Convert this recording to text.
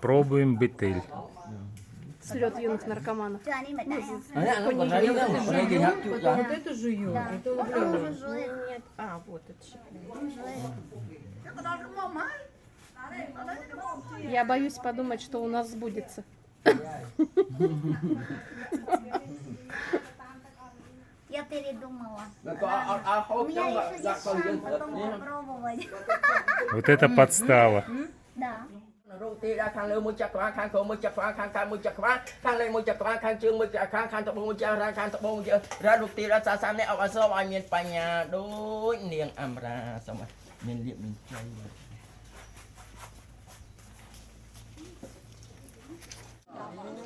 Пробуем бетель. Слет юных наркоманов. 这你买单呀？ Вот эту жую, Да. эту Он люблю. уже жует. Нет, вот это щипляю. Он жует. Я боюсь подумать, что у нас сбудется. Я передумала. У меня меня еще есть шанс потом попробовать. Вот это подстава. Да. រូបទីដល់ខាងលើមួយចក្រវាឡខាងក្រោមមួយចក្រវាឡខាងកើតមួយចក្រវាឡខាងលេខមួយចក្រវាឡខាងជើងមួយចក្រវាឡខាងត្បូងមួយចក្រវាឡខាងត្បូងមួយចក្ររ៉ារូបទីដល់30នេះអបអរសូមឲ្យមានបញ្ញាដូចនាងអមរាសូមឲ្យមានលៀបមានជ័យ អ